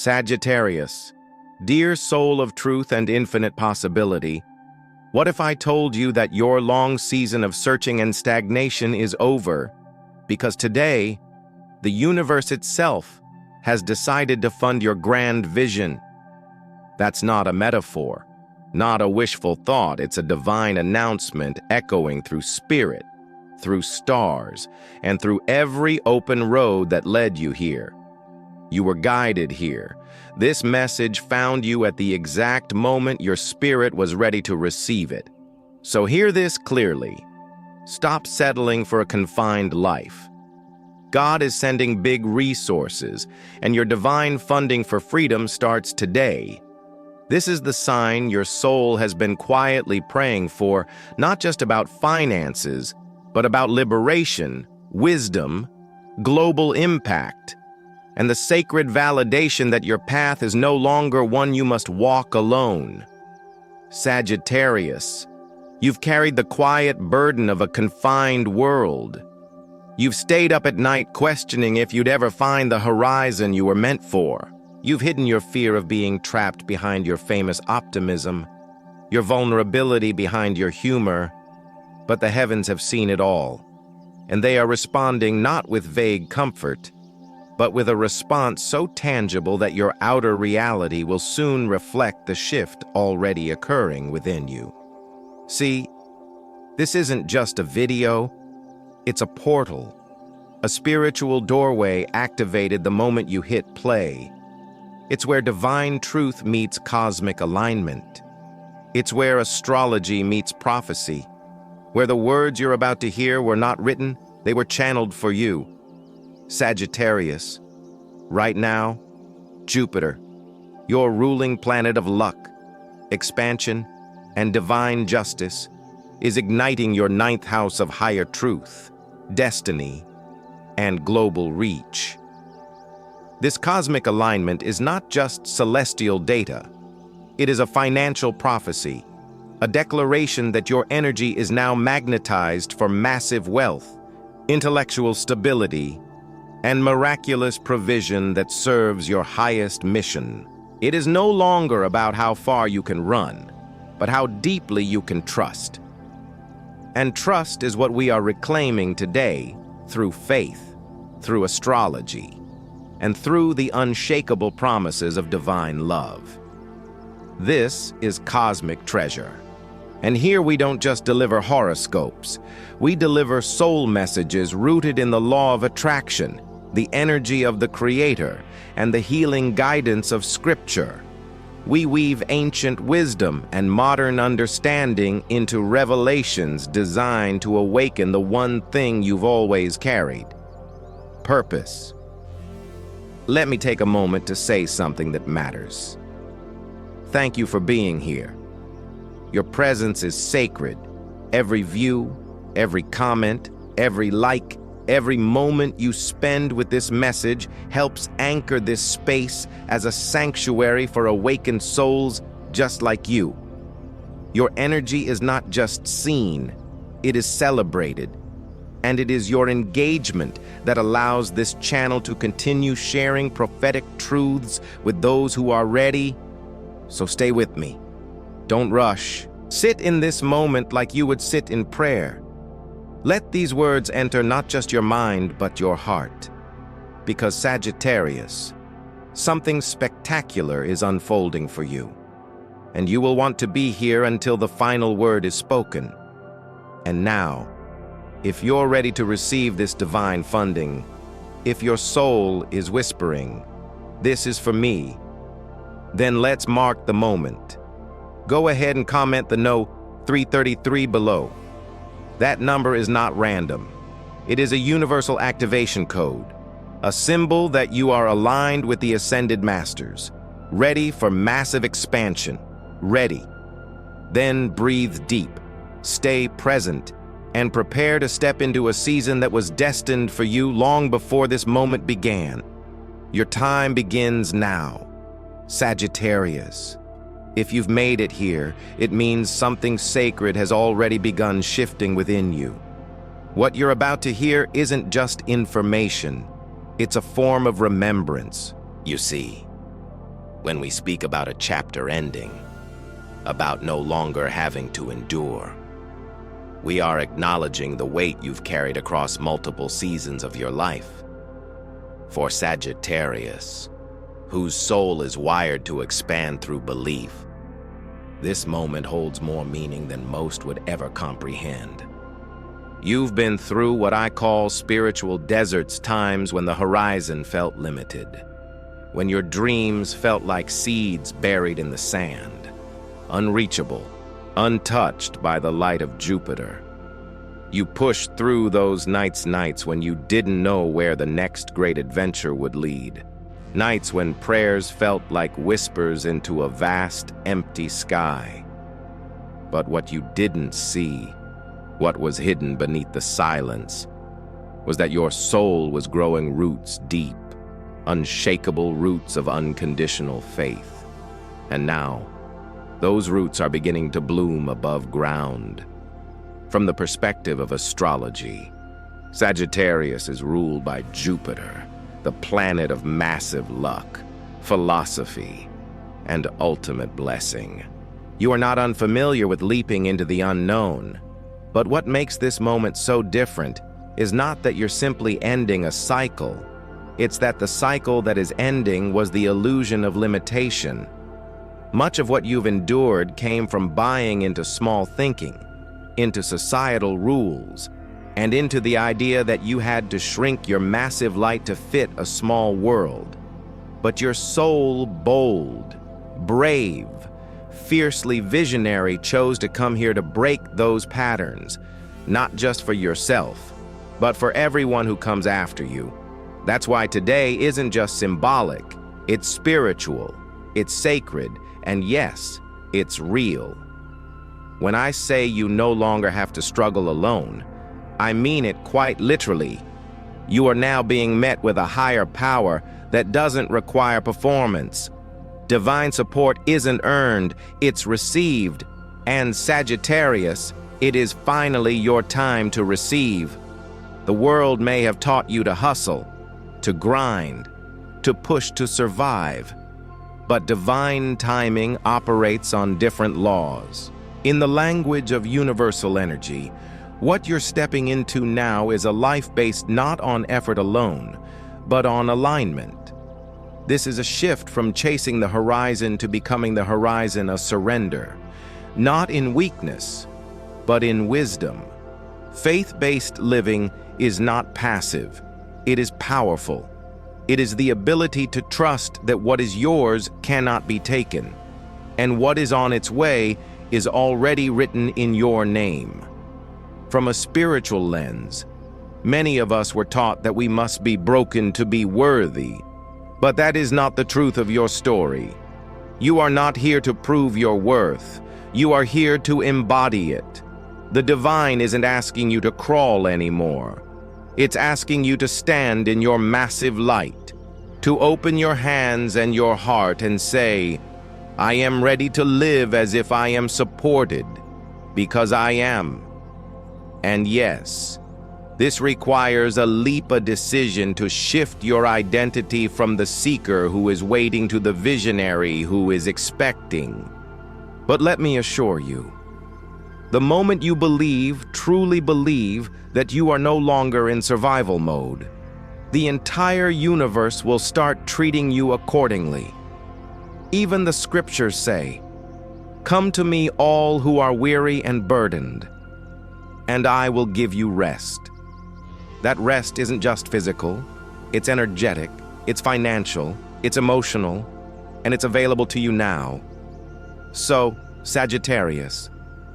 Sagittarius, dear soul of truth and infinite possibility, what if I told you that your long season of searching and stagnation is over? Because today, the universe itself has decided to fund your grand vision. That's not a metaphor, not a wishful thought. It's a divine announcement echoing through spirit, through stars, and through every open road that led you here. You were guided here. This message found you at the exact moment your spirit was ready to receive it. So hear this clearly. Stop settling for a confined life. God is sending big resources, and your divine funding for freedom starts today. This is the sign your soul has been quietly praying for, not just about finances, but about liberation, wisdom, global impact, and the sacred validation that your path is no longer one you must walk alone. Sagittarius, you've carried the quiet burden of a confined world. You've stayed up at night questioning if you'd ever find the horizon you were meant for. You've hidden your fear of being trapped behind your famous optimism, your vulnerability behind your humor, but the heavens have seen it all, and they are responding not with vague comfort, but with a response so tangible that your outer reality will soon reflect the shift already occurring within you. See, this isn't just a video, it's a portal, a spiritual doorway activated the moment you hit play. It's where divine truth meets cosmic alignment. It's where astrology meets prophecy, where the words you're about to hear were not written, they were channeled for you. Sagittarius, right now, Jupiter, your ruling planet of luck, expansion, and divine justice, is igniting your ninth house of higher truth, destiny, and global reach. This cosmic alignment is not just celestial data. It is a financial prophecy, a declaration that your energy is now magnetized for massive wealth, intellectual stability, and miraculous provision that serves your highest mission. It is no longer about how far you can run, but how deeply you can trust. And trust is what we are reclaiming today through faith, through astrology, and through the unshakable promises of divine love. This is cosmic treasure. And here we don't just deliver horoscopes. We deliver soul messages rooted in the law of attraction, the energy of the Creator, and the healing guidance of Scripture. We weave ancient wisdom and modern understanding into revelations designed to awaken the one thing you've always carried: purpose. Let me take a moment to say something that matters. Thank you for being here. Your presence is sacred. Every view, every comment, every like, every moment you spend with this message helps anchor this space as a sanctuary for awakened souls just like you. Your energy is not just seen, it is celebrated. And it is your engagement that allows this channel to continue sharing prophetic truths with those who are ready. So stay with me. Don't rush. Sit in this moment like you would sit in prayer. Let these words enter not just your mind, but your heart. Because Sagittarius, something spectacular is unfolding for you. And you will want to be here until the final word is spoken. And now, if you're ready to receive this divine funding, if your soul is whispering, "This is for me," then let's mark the moment. Go ahead and comment the no 333 below. That number is not random. It is a universal activation code, a symbol that you are aligned with the Ascended Masters, ready for massive expansion, ready. Then breathe deep, stay present, and prepare to step into a season that was destined for you long before this moment began. Your time begins now. Sagittarius, if you've made it here, it means something sacred has already begun shifting within you. What you're about to hear isn't just information, it's a form of remembrance, you see. when we speak about a chapter ending, about no longer having to endure. We are acknowledging the weight you've carried across multiple seasons of your life. For Sagittarius, whose soul is wired to expand through belief, this moment holds more meaning than most would ever comprehend. You've been through what I call spiritual deserts, times when the horizon felt limited, when your dreams felt like seeds buried in the sand, unreachable, untouched by the light of Jupiter. You pushed through those nights when you didn't know where the next great adventure would lead. Nights when prayers felt like whispers into a vast, empty sky. But what you didn't see, what was hidden beneath the silence, was that your soul was growing roots deep, unshakable roots of unconditional faith. And now, those roots are beginning to bloom above ground. From the perspective of astrology, Sagittarius is ruled by Jupiter, the planet of massive luck, philosophy, and ultimate blessing. You are not unfamiliar with leaping into the unknown, but what makes this moment so different is not that you're simply ending a cycle. It's that the cycle that is ending was the illusion of limitation. Much of what you've endured came from buying into small thinking, into societal rules, and into the idea that you had to shrink your massive light to fit a small world. But your soul, bold, brave, fiercely visionary, chose to come here to break those patterns, not just for yourself, but for everyone who comes after you. That's why today isn't just symbolic, it's spiritual, it's sacred, and yes, it's real. When I say you no longer have to struggle alone, I mean it quite literally. You are now being met with a higher power that doesn't require performance. Divine support isn't earned, it's received. And Sagittarius, it is finally your time to receive. The world may have taught you to hustle, to grind, to push to survive. But divine timing operates on different laws. In the language of universal energy, what you're stepping into now is a life based not on effort alone, but on alignment. This is a shift from chasing the horizon to becoming the horizon of surrender, not in weakness, but in wisdom. Faith-based living is not passive, it is powerful. It is the ability to trust that what is yours cannot be taken, and what is on its way is already written in your name. From a spiritual lens, many of us were taught that we must be broken to be worthy, but that is not the truth of your story. You are not here to prove your worth. You are here to embody it. The divine isn't asking you to crawl anymore. It's asking you to stand in your massive light, to open your hands and your heart and say, I am ready to live as if I am supported, because I am. And yes, this requires a leap, a decision to shift your identity from the seeker who is waiting to the visionary who is expecting. But let me assure you, the moment you believe, truly believe, that you are no longer in survival mode, the entire universe will start treating you accordingly. Even the scriptures say, "Come to me all who are weary and burdened, and I will give you rest." That rest isn't just physical, it's energetic, it's financial, it's emotional, and it's available to you now. So, Sagittarius,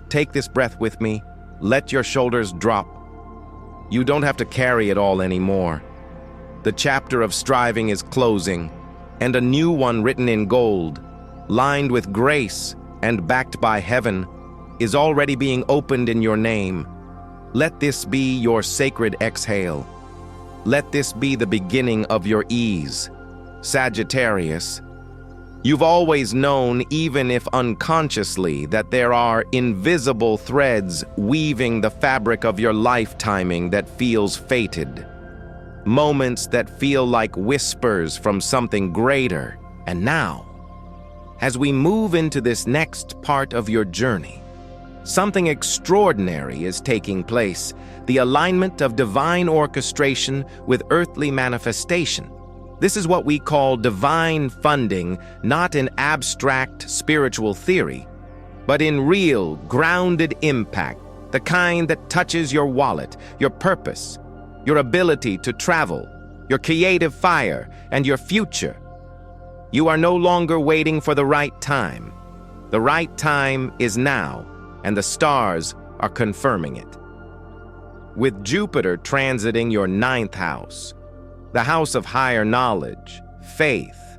take this breath with me, let your shoulders drop. You don't have to carry it all anymore. The chapter of striving is closing, and a new one written in gold, lined with grace and backed by heaven, is already being opened in your name. Let this be your sacred exhale. Let this be the beginning of your ease. Sagittarius, you've always known, even if unconsciously, that there are invisible threads weaving the fabric of your life timing that feels fated. Moments that feel like whispers from something greater. And now, As we move into this next part of your journey, something extraordinary is taking place, the alignment of divine orchestration with earthly manifestation. This is what we call divine funding, not in abstract spiritual theory, but in real, grounded impact, the kind that touches your wallet, your purpose, your ability to travel, your creative fire, and your future. You are no longer waiting for the right time. The right time is now, and the stars are confirming it. With Jupiter transiting your 9th house, the house of higher knowledge, faith,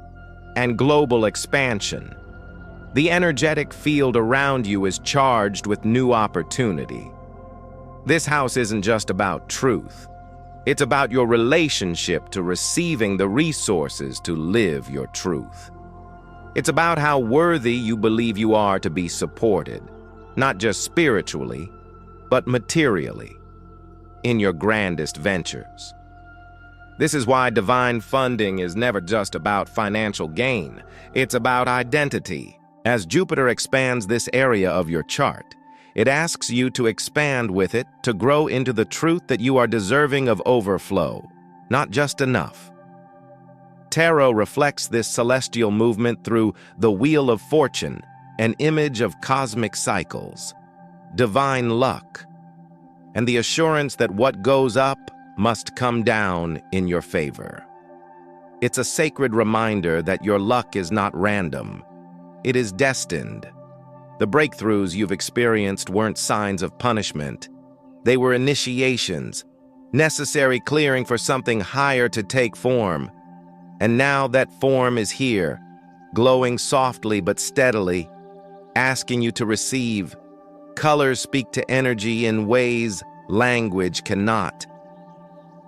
and global expansion, the energetic field around you is charged with new opportunity. This house isn't just about truth. It's about your relationship to receiving the resources to live your truth. It's about how worthy you believe you are to be supported, not just spiritually, but materially, in your grandest ventures. This is why divine funding is never just about financial gain. It's about identity. As Jupiter expands this area of your chart, it asks you to expand with it to grow into the truth that you are deserving of overflow, not just enough. Tarot reflects this celestial movement through the Wheel of Fortune, an image of cosmic cycles, divine luck, and the assurance that what goes up must come down in your favor. It's a sacred reminder that your luck is not random. It is destined. The breakthroughs you've experienced weren't signs of punishment. They were initiations, necessary clearing for something higher to take form. And now that form is here, glowing softly but steadily, asking you to receive. Colors speak to energy in ways language cannot.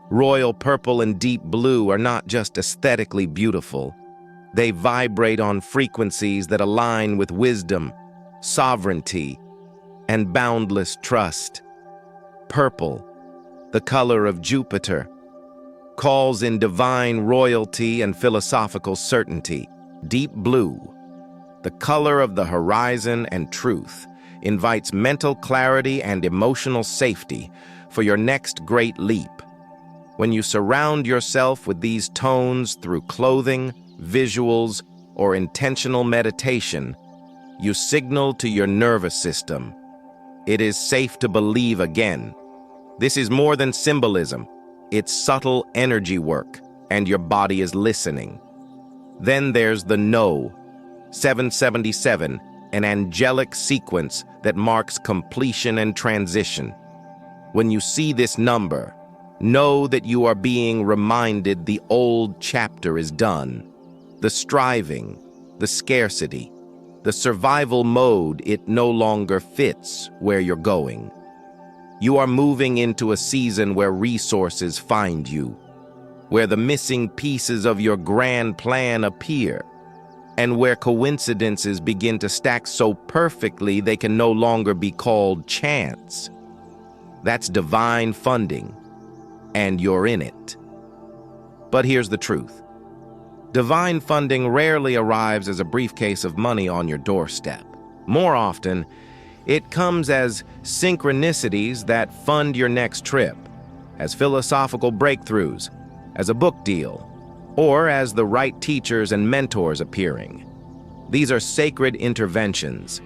Royal purple and deep blue are not just aesthetically beautiful. They vibrate on frequencies that align with wisdom, sovereignty, and boundless trust. Purple, the color of Jupiter, calls in divine royalty and philosophical certainty. Deep blue, the color of the horizon and truth, invites mental clarity and emotional safety for your next great leap. When you surround yourself with these tones through clothing, visuals, or intentional meditation, you signal to your nervous system, it is safe to believe again. This is more than symbolism. It's subtle energy work, and your body is listening. Then there's the No, 777, an angelic sequence that marks completion and transition. When you see this number, know that you are being reminded the old chapter is done. The striving, the scarcity, the survival mode, it no longer fits where you're going. You are moving into a season where resources find you, where the missing pieces of your grand plan appear, and where coincidences begin to stack so perfectly they can no longer be called chance. That's divine funding, and you're in it. But here's the truth. Divine funding rarely arrives as a briefcase of money on your doorstep. More often, it comes as synchronicities that fund your next trip, as philosophical breakthroughs, as a book deal, or as the right teachers and mentors appearing. These are sacred interventions.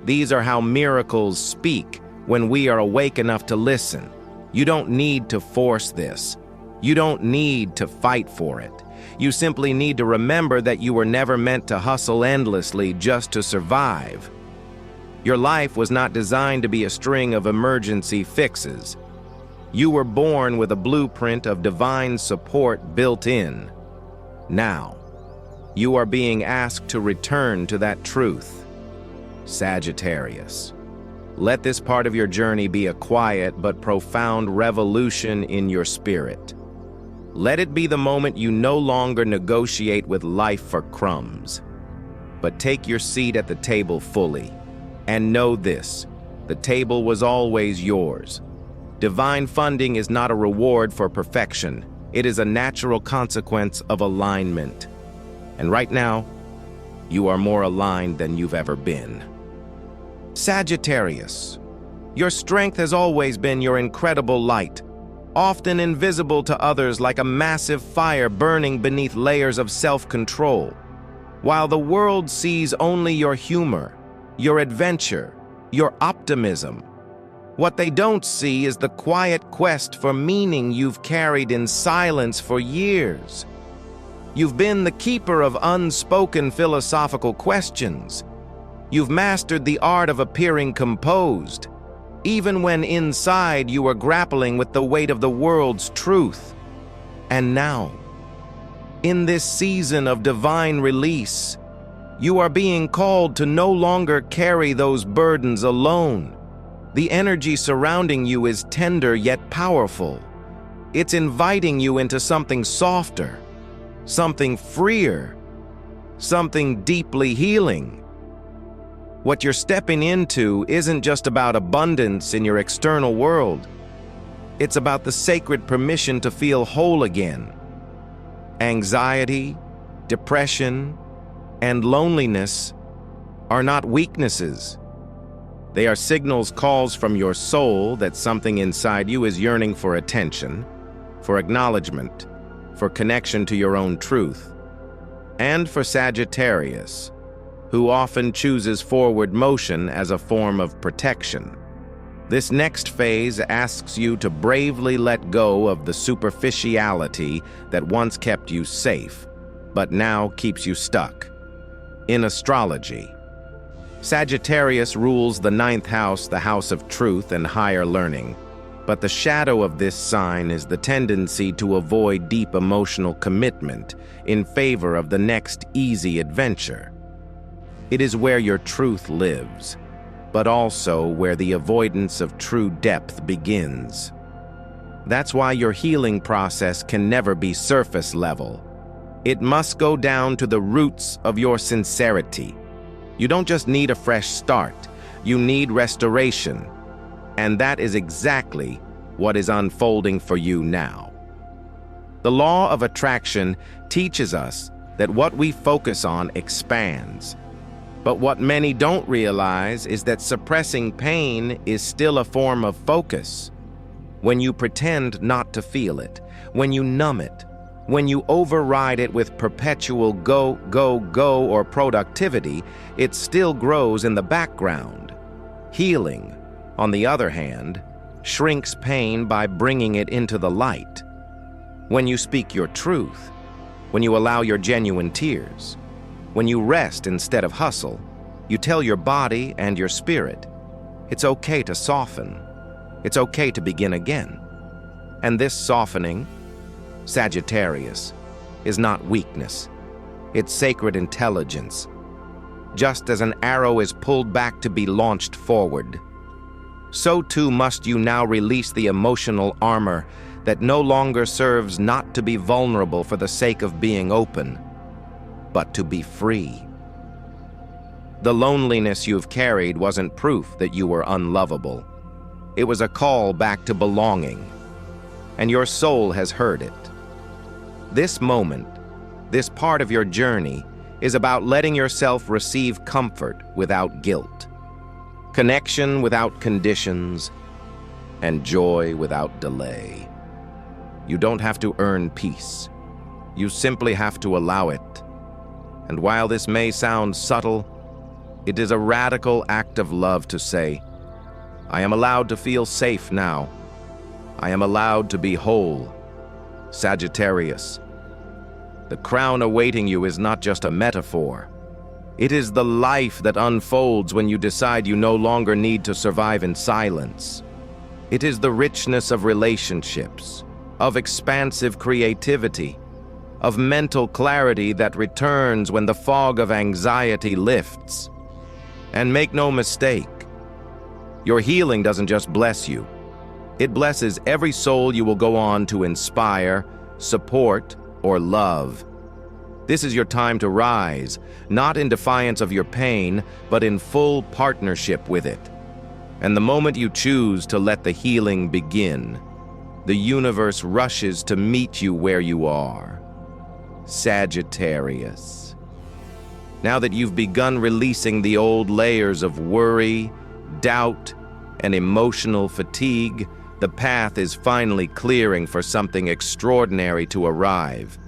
These are how miracles speak when we are awake enough to listen. You don't need to force this. You don't need to fight for it. You simply need to remember that you were never meant to hustle endlessly just to survive. Your life was not designed to be a string of emergency fixes. You were born with a blueprint of divine support built in. Now, you are being asked to return to that truth. Sagittarius. Let this part of your journey be a quiet but profound revolution in your spirit. Let it be the moment you no longer negotiate with life for crumbs, but take your seat at the table fully. And know this, the table was always yours. Divine funding is not a reward for perfection. It is a natural consequence of alignment. And right now, You are more aligned than you've ever been. Sagittarius, your strength has always been your incredible light, often invisible to others like a massive fire burning beneath layers of self-control. While the world sees only your humor, your adventure, your optimism, what they don't see is the quiet quest for meaning you've carried in silence for years. You've been the keeper of unspoken philosophical questions. You've mastered the art of appearing composed, even when inside you are grappling with the weight of the world's truth. And now, in this season of divine release, you are being called to no longer carry those burdens alone. The energy surrounding you is tender yet powerful. It's inviting you into something softer, something freer, something deeply healing. What you're stepping into isn't just about abundance in your external world. It's about the sacred permission to feel whole again. Anxiety, depression, and loneliness are not weaknesses. They are signals, calls from your soul that something inside you is yearning for attention, for acknowledgement, for connection to your own truth. And for Sagittarius, who often chooses forward motion as a form of protection, this next phase asks you to bravely let go of the superficiality that once kept you safe, but now keeps you stuck. In astrology, Sagittarius rules the 9th house, the house of truth and higher learning. But the shadow of this sign is the tendency to avoid deep emotional commitment in favor of the next easy adventure. It is where your truth lives, but also where the avoidance of true depth begins. That's why your healing process can never be surface level. It must go down to the roots of your sincerity. You don't just need a fresh start, you need restoration. And that is exactly what is unfolding for you now. The law of attraction teaches us that what we focus on expands. But what many don't realize is that suppressing pain is still a form of focus. When you pretend not to feel it, when you numb it, when you override it with perpetual go, go, go or productivity, it still grows in the background. Healing, on the other hand, shrinks pain by bringing it into the light. When you speak your truth, when you allow your genuine tears, when you rest instead of hustle, you tell your body and your spirit, it's okay to soften. It's okay to begin again. And this softening, Sagittarius, is not weakness. It's sacred intelligence. Just as an arrow is pulled back to be launched forward, so too must you now release the emotional armor that no longer serves not to be vulnerable for the sake of being open, but to be free. The loneliness you've carried wasn't proof that you were unlovable. It was a call back to belonging, and your soul has heard it. This moment, this part of your journey, is about letting yourself receive comfort without guilt, connection without conditions, and joy without delay. You don't have to earn peace. You simply have to allow it. And while this may sound subtle, it is a radical act of love to say, I am allowed to feel safe now. I am allowed to be whole. Sagittarius, the crown awaiting you is not just a metaphor. It is the life that unfolds when you decide you no longer need to survive in silence. It is the richness of relationships, of expansive creativity, of mental clarity that returns when the fog of anxiety lifts. And make no mistake, your healing doesn't just bless you. It blesses every soul you will go on to inspire, support, or love. This is your time to rise, not in defiance of your pain, but in full partnership with it. And the moment you choose to let the healing begin, the universe rushes to meet you where you are. Sagittarius. Now that you've begun releasing the old layers of worry, doubt, and emotional fatigue, the path is finally clearing for something extraordinary to arrive.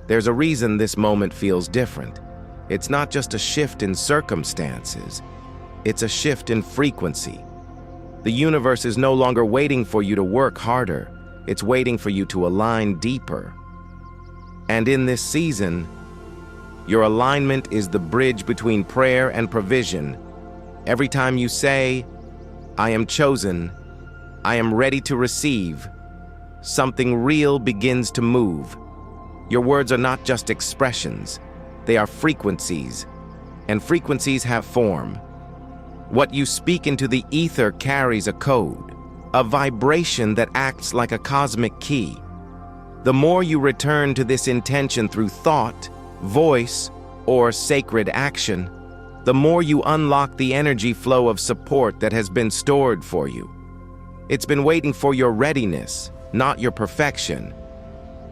There's a reason this moment feels different. It's not just a shift in circumstances, it's a shift in frequency. The universe is no longer waiting for you to work harder, it's waiting for you to align deeper. And in this season, your alignment is the bridge between prayer and provision. Every time you say, "I am chosen, I am ready to receive," something real begins to move. Your words are not just expressions, they are frequencies, and frequencies have form. What you speak into the ether carries a code, a vibration that acts like a cosmic key. The more you return to this intention through thought, voice, or sacred action, the more you unlock the energy flow of support that has been stored for you. It's been waiting for your readiness, not your perfection.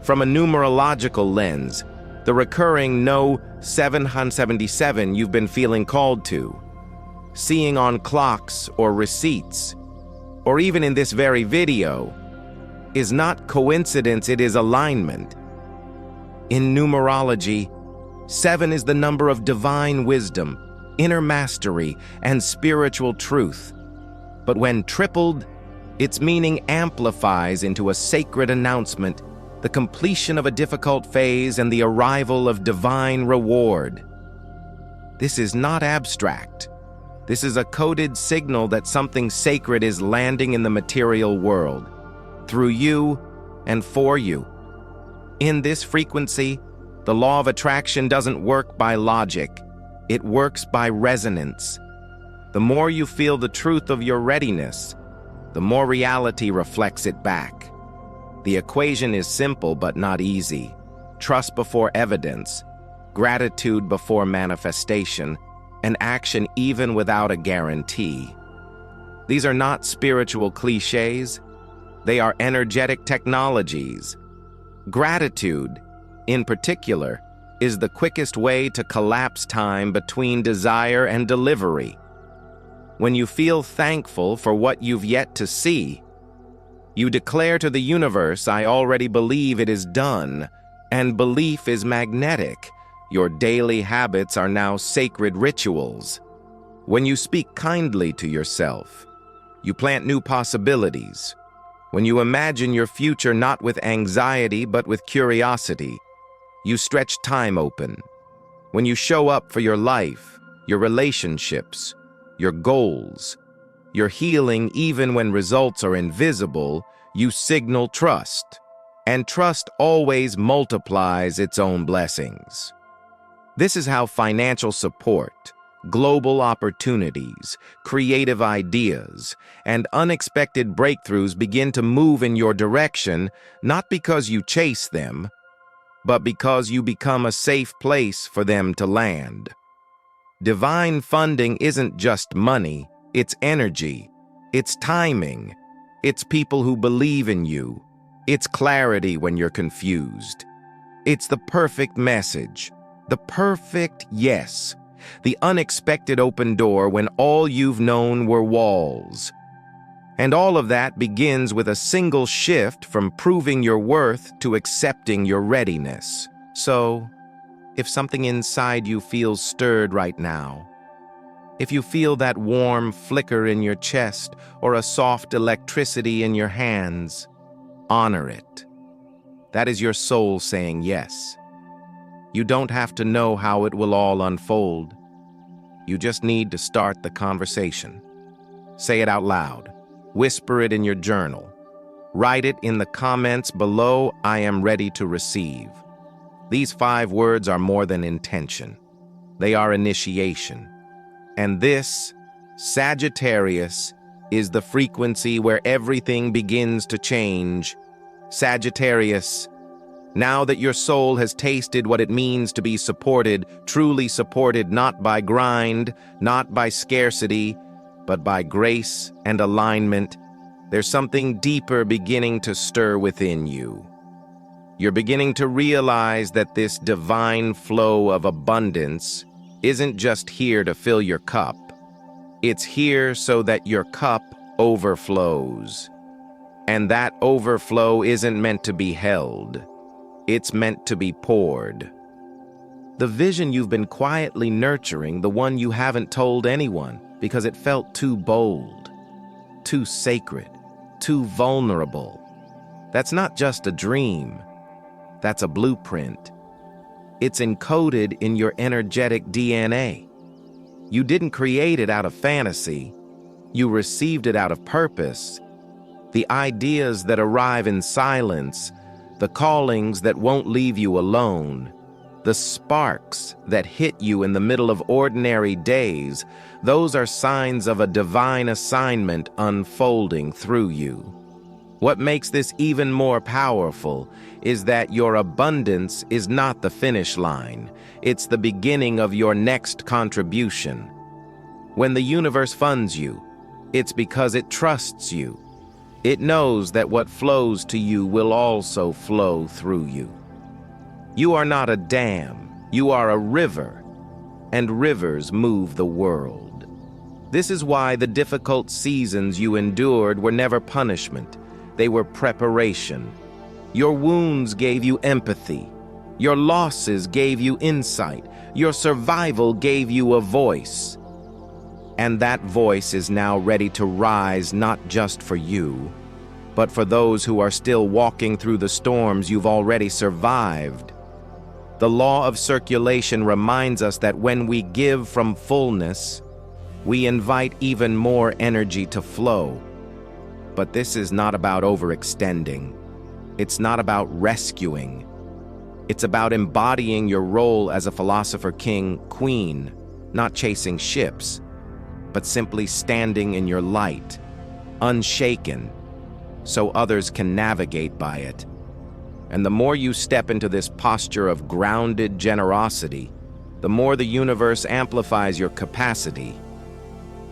From a numerological lens, the recurring No 777 you've been feeling called to, seeing on clocks or receipts, or even in this very video, is not coincidence, it is alignment. In numerology, 7 is the number of divine wisdom, inner mastery, and spiritual truth. But when tripled, its meaning amplifies into a sacred announcement, the completion of a difficult phase and the arrival of divine reward. This is not abstract. This is a coded signal that something sacred is landing in the material world, through you and for you. In this frequency, the law of attraction doesn't work by logic, it works by resonance. The more you feel the truth of your readiness, the more reality reflects it back. The equation is simple but not easy. Trust before evidence, gratitude before manifestation, and action even without a guarantee. These are not spiritual cliches, they are energetic technologies. Gratitude, in particular, is the quickest way to collapse time between desire and delivery. When you feel thankful for what you've yet to see, you declare to the universe, "I already believe it is done," and belief is magnetic. Your daily habits are now sacred rituals. When you speak kindly to yourself, you plant new possibilities. When you imagine your future not with anxiety but with curiosity, you stretch time open. When you show up for your life, your relationships, your goals, your healing even when results are invisible, you signal trust. And trust always multiplies its own blessings. This is how financial support, global opportunities, creative ideas, and unexpected breakthroughs begin to move in your direction, not because you chase them, but because you become a safe place for them to land. Divine funding isn't just money, it's energy, it's timing, it's people who believe in you, it's clarity when you're confused. It's the perfect message, the perfect yes, the unexpected open door when all you've known were walls. And all of that begins with a single shift from proving your worth to accepting your readiness. So, if something inside you feels stirred right now, if you feel that warm flicker in your chest or a soft electricity in your hands, honor it. That is your soul saying yes. You don't have to know how it will all unfold. You just need to start the conversation. Say it out loud. Whisper it in your journal. Write it in the comments below, "I am ready to receive." These 5 words are more than intention. They are initiation. And this, Sagittarius, is the frequency where everything begins to change. Sagittarius, now that your soul has tasted what it means to be supported, truly supported not by grind, not by scarcity, but by grace and alignment, there's something deeper beginning to stir within you. You're beginning to realize that this divine flow of abundance isn't just here to fill your cup. It's here so that your cup overflows. And that overflow isn't meant to be held. It's meant to be poured. The vision you've been quietly nurturing, the one you haven't told anyone because it felt too bold, too sacred, too vulnerable. That's not just a dream. That's a blueprint. It's encoded in your energetic DNA. You didn't create it out of fantasy. You received it out of purpose. The ideas that arrive in silence, the callings that won't leave you alone, the sparks that hit you in the middle of ordinary days, those are signs of a divine assignment unfolding through you. What makes this even more powerful is that your abundance is not the finish line. It's the beginning of your next contribution. When the universe funds you, it's because it trusts you. It knows that what flows to you will also flow through you. You are not a dam, you are a river, and rivers move the world. This is why the difficult seasons you endured were never punishment, they were preparation. Your wounds gave you empathy, your losses gave you insight, your survival gave you a voice. And that voice is now ready to rise not just for you, but for those who are still walking through the storms you've already survived. The law of circulation reminds us that when we give from fullness, we invite even more energy to flow. But this is not about overextending. It's not about rescuing. It's about embodying your role as a philosopher king, queen, not chasing ships, but simply standing in your light, unshaken, so others can navigate by it. And the more you step into this posture of grounded generosity, the more the universe amplifies your capacity.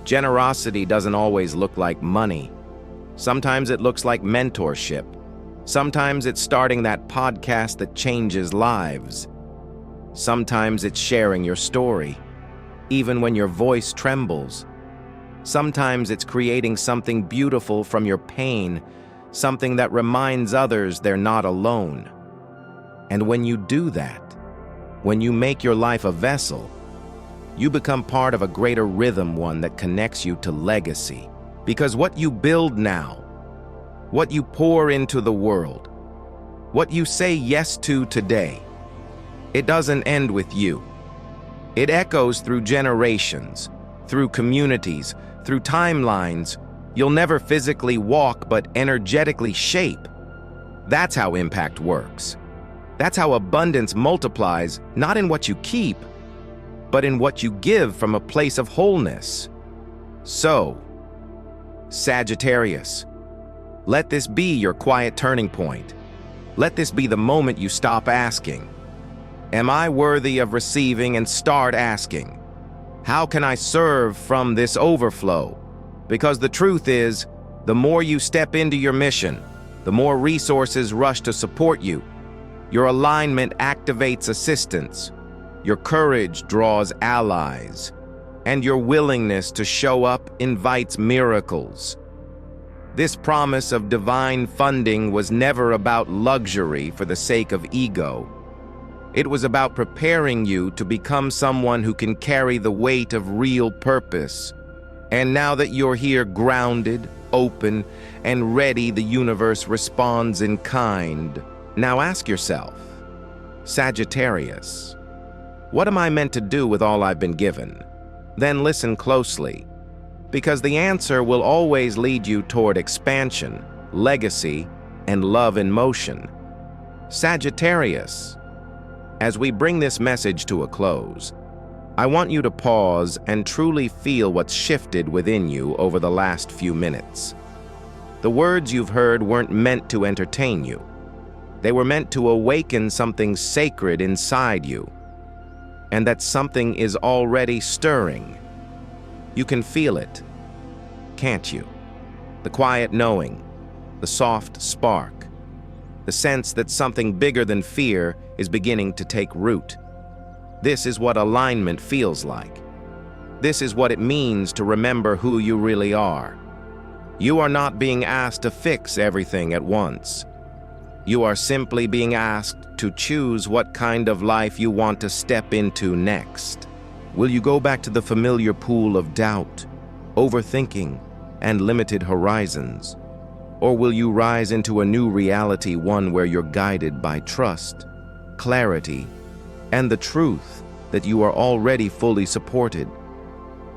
Generosity doesn't always look like money. Sometimes it looks like mentorship. Sometimes it's starting that podcast that changes lives. Sometimes it's sharing your story, even when your voice trembles. Sometimes it's creating something beautiful from your pain, something that reminds others they're not alone. And when you do that, when you make your life a vessel, you become part of a greater rhythm, one that connects you to legacy. Because what you build now, what you pour into the world, what you say yes to today, it doesn't end with you. It echoes through generations, through communities, through timelines. You'll never physically walk, but energetically shape. That's how impact works. That's how abundance multiplies, not in what you keep, but in what you give from a place of wholeness. So, Sagittarius, let this be your quiet turning point. Let this be the moment you stop asking, "Am I worthy of receiving?" and start asking, "How can I serve from this overflow?" Because the truth is, the more you step into your mission, the more resources rush to support you. Your alignment activates assistance. Your courage draws allies. And your willingness to show up invites miracles. This promise of divine funding was never about luxury for the sake of ego. It was about preparing you to become someone who can carry the weight of real purpose. And now that you're here grounded, open, and ready, the universe responds in kind. Now ask yourself, Sagittarius, what am I meant to do with all I've been given? Then listen closely, because the answer will always lead you toward expansion, legacy, and love in motion. Sagittarius, as we bring this message to a close, I want you to pause and truly feel what's shifted within you over the last few minutes. The words you've heard weren't meant to entertain you. They were meant to awaken something sacred inside you. And that something is already stirring. You can feel it, can't you? The quiet knowing, the soft spark, the sense that something bigger than fear is beginning to take root. This is what alignment feels like. This is what it means to remember who you really are. You are not being asked to fix everything at once. You are simply being asked to choose what kind of life you want to step into next. Will you go back to the familiar pool of doubt, overthinking, and limited horizons? Or will you rise into a new reality, one where you're guided by trust, clarity, and the truth that you are already fully supported?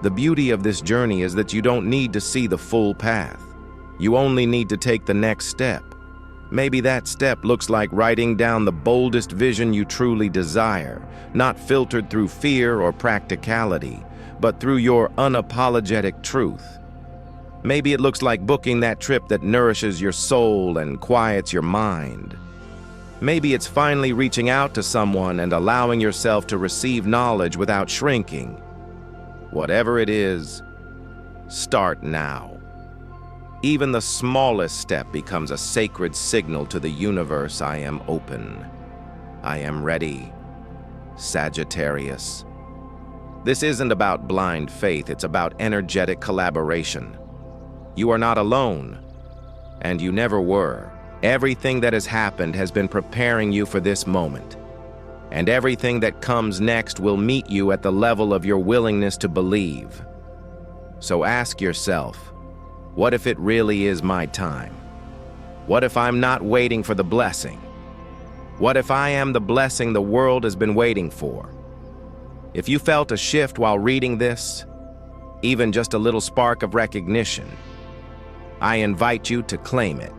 The beauty of this journey is that you don't need to see the full path. You only need to take the next step. Maybe that step looks like writing down the boldest vision you truly desire, not filtered through fear or practicality, but through your unapologetic truth. Maybe it looks like booking that trip that nourishes your soul and quiets your mind. Maybe it's finally reaching out to someone and allowing yourself to receive knowledge without shrinking. Whatever it is, start now. Even the smallest step becomes a sacred signal to the universe. I am open. I am ready. Sagittarius. This isn't about blind faith, it's about energetic collaboration. You are not alone, and you never were. Everything that has happened has been preparing you for this moment, and everything that comes next will meet you at the level of your willingness to believe. So ask yourself, what if it really is my time? What if I'm not waiting for the blessing? What if I am the blessing the world has been waiting for? If you felt a shift while reading this, even just a little spark of recognition, I invite you to claim it.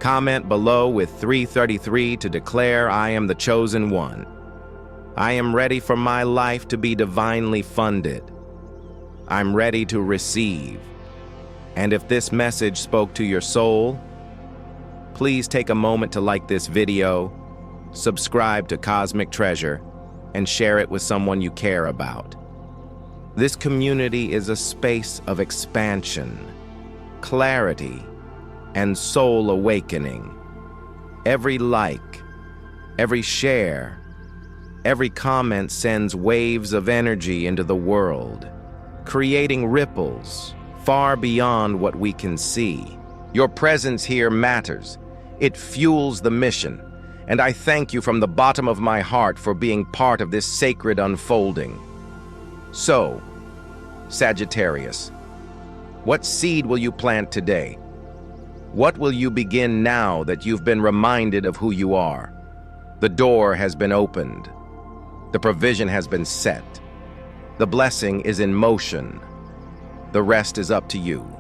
Comment below with 333 to declare I am the chosen one. I am ready for my life to be divinely funded. I'm ready to receive. And if this message spoke to your soul, please take a moment to like this video, subscribe to Cosmic Treasure, and share it with someone you care about. This community is a space of expansion, clarity, and soul awakening. Every like, every share, every comment sends waves of energy into the world, creating ripples far beyond what we can see. Your presence here matters. It fuels the mission, and I thank you from the bottom of my heart for being part of this sacred unfolding. So, Sagittarius, what seed will you plant today? What will you begin now that you've been reminded of who you are? The door has been opened. The provision has been set. The blessing is in motion. The rest is up to you.